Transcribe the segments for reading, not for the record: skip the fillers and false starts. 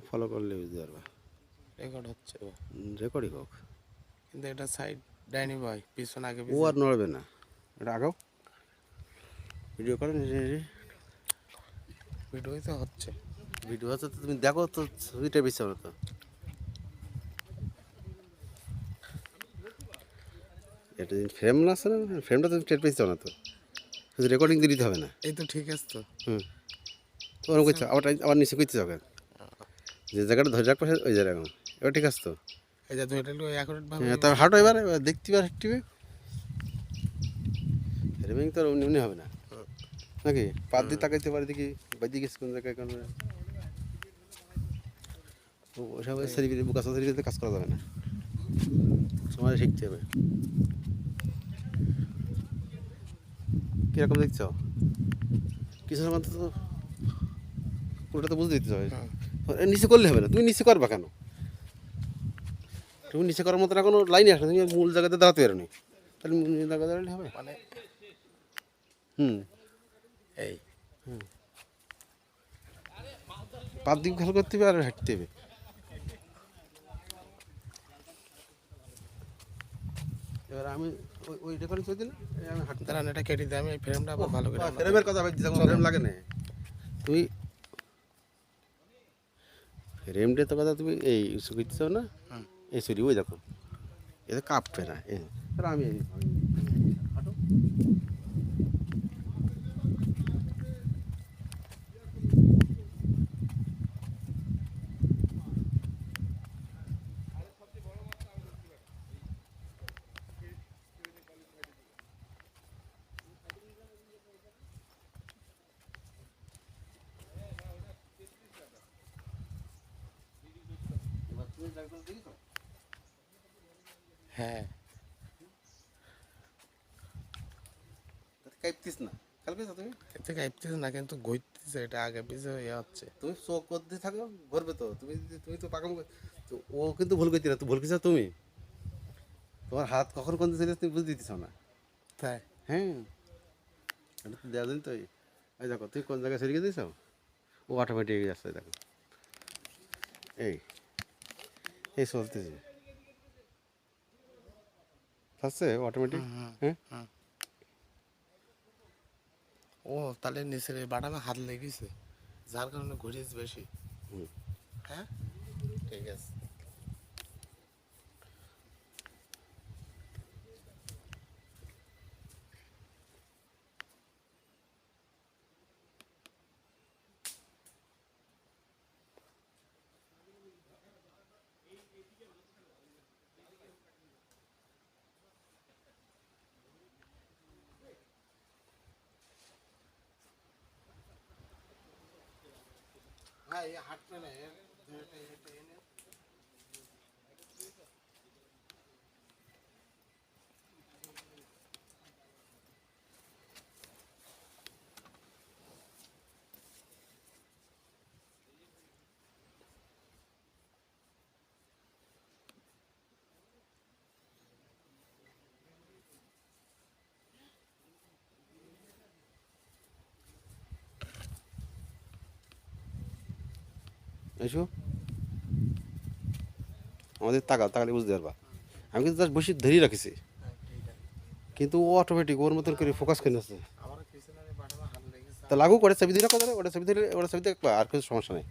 Follow করলে বুঝতে পারবা। রেকর্ড হচ্ছে ও। রেকর্ডিং হোক। কিন্তু এটা সাইড ডাইনি ভাই, পিছন আগে ও পিছনে। আর নড়বে না, এটা আগাও, ভিডিও করো নিজে নিজে। ভিডিওই তো হচ্ছে। ভিডিও আছে তো তুমি দেখো তো, ছবিটা বেশি হবে তো। এটা ফ্রেম না আছে না, ফ্রেমটা তুমি টের পেয়েছো না তো, শুধু রেকর্ডিং দিয়ে দিতে হবে না। এই তো ঠিক আছে তো। হুম, তো ওরকম করছো, আবার আবার নিচে করতে হবে, যে জায়গাটা ধরে রাখবো ওই জায়গা। এবার ঠিক আছে তো। এই যে ধরে একটু অ্যাকুরেট ভাবে। হ্যাঁ, তারপর হাঁটো, এবার এবার দেখতে পার হাঁটবে। ফ্রেমিং তো আর এমনি এমনি হবে না নাকি, পাত দিয়ে তাকাইতে পারে দেখি বাইদি গেছে কোন জায়গায় কোন। ওসব সার্টিফিকেট বুক আসা সার্টিফিকেটে কাজ করা যাবে না, সময় শিখতে হবে। কীরকম দেখছো কিছু সময় তো, পুরোটা তো বুঝতে দিতে হবে। নিচে করলে হবে না, তুমি নিচে করবা কেন? তুমি নিচে করার মতো না কোনো লাইনে আসো, তুমি মূল জায়গাতে দাঁড়াতে পারো নি, তাহলে মূল জায়গায় দাঁড়ালে হবে মানে হুম। এই পাত দিক খেয়াল করতে হবে আর হাঁটতে হবে। এবার আমি ওই রেকর্ডিং করে দিন, আমি হাঁটতে দাঁড়ান, এটা কেটে দিই আমি, এই ফ্রেমটা আবার ভালো করে বানাবো। ফ্রেমের কথা ভাবছি, যখন ফ্রেম লাগে না তুমি ফ্রেমটা তো কথা তুমি এই করতে চাও না। এই সরি ওই দেখো, এটা কাঁপবে না। আমি হাঁটো। হ্যাঁ, কাঁপতিস না, খেয়াল করছো তুমি? এতে কাঁপতেছে না কিন্তু ঘুরতেছে, এটা আগে পিছে ইয়ে হচ্ছে। তুমি চোখ করতে থাকো, ঘুরবে তো। তুমি তো পাকাম, তো ও কিন্তু ভুল করতে না, তো ভুল করছো তুমি। তোমার হাত কখন কোন দিকে তুমি বুঝতে দিতেছ না। তাই হ্যাঁ, এটা তো দেওয়া দিন তো। এই দেখো তুমি কোন জায়গায় সরিয়ে দিয়েছ, ও অটোমেটিক যাচ্ছে দেখো। এই এই চলতেছে, আসছে অটোমেটিক। হ্যাঁ, ও তাহলে নিচের এই বাটামে হাত লেগেছে, যার কারণে ঘুরিস বেশি। হ্যাঁ, ঠিক আছে। হ্যাঁ, এই হাঁটবে না, এনে এসো আমাদের তাকালে বুঝতে পারবা। আমি কিন্তু জাস্ট বসে ধরেই রাখিছি, কিন্তু ও অটোমেটিক ওর মতন করে ফোকাস করে নিচ্ছে। আমার পিছনে বাটামে হাত লেগেছে। তা লাগুক, ওটা চাবি দিয়ে রাখো, ওটা চাবি দিলে ওটা চাবি দিয়ে আর কিছু সমস্যা নেই।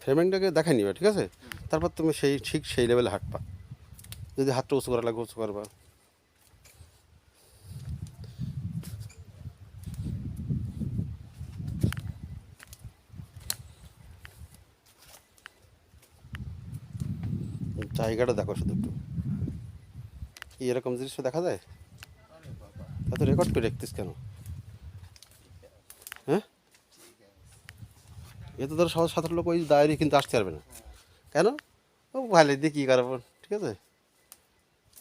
ফ্রেমিংটাকে দেখাই নিবা, ঠিক আছে? তারপর তুমি ঠিক সেই লেভেলে হাঁটবা। যদি হাতটা উঁচু করা লাগে উঁচু করবা। জায়গাটা দেখো শুধু একটু। এরকম দৃশ্য দেখা যায়? আরে বাবা, তা তো রেকর্ড করে রাখতিস কেন? হ্যাঁ, ঠিক আছে। এ তো ধরো সহজ সাধারণ লোক ওই দাঁড়িয়ে কিন্তু আসতে পারবে না। কেন? ও ভালো দিয়ে কী করবো, ঠিক আছে,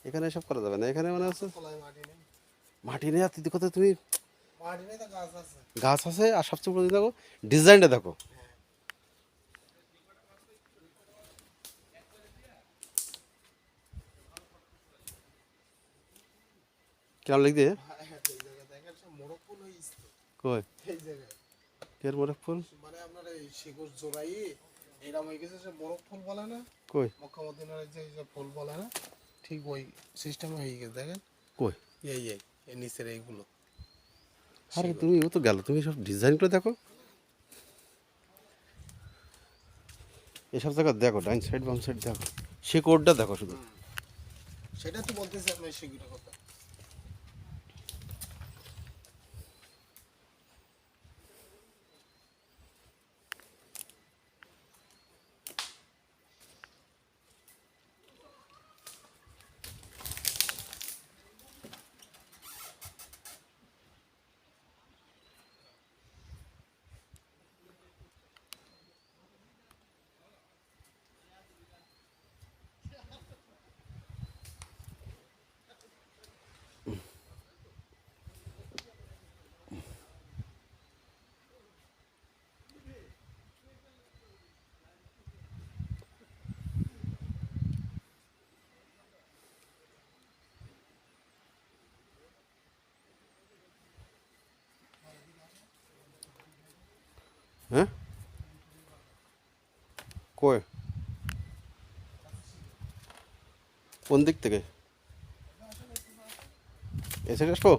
এখানে এসব করা যাবে না। এখানে মনে হচ্ছে তলায় মাটি নেই। মাটি নেই, আর তুই দেখো তো তুমি, মাটি নেই তো গাছ আছে। গাছ আছে, আর সবচেয়ে বড় দেখো ডিজাইনটা দেখো। কেমন লিখ দিয়ে এই জায়গায় দেখেন সব মোরগ ফুল হয়েছে তো। কই এই জায়গায় কের মোরগ ফুল? মানে আপনার এই শিকড় জোড়াই এরকম হয়ে গেছে, সে মোরগ ফুল বলে না, কই মক্কামদিনার যে ফুল বলে না, ঠিক ওই সিস্টেমে হয়ে গেছে দেখেন। কই এই নিচের এইগুলো আরে তুমি ও তো গেল, তুমি সব ডিজাইনগুলো দেখো, এসব জায়গা দেখো, ডাইন সাইড বাম সাইড দেখো, শিকড়টা দেখো শুধু। সেটা তো বলতেছি আপনার শিকড়ের কথা। হ্যাঁ কই কোন দিক থেকে এসে আসবো?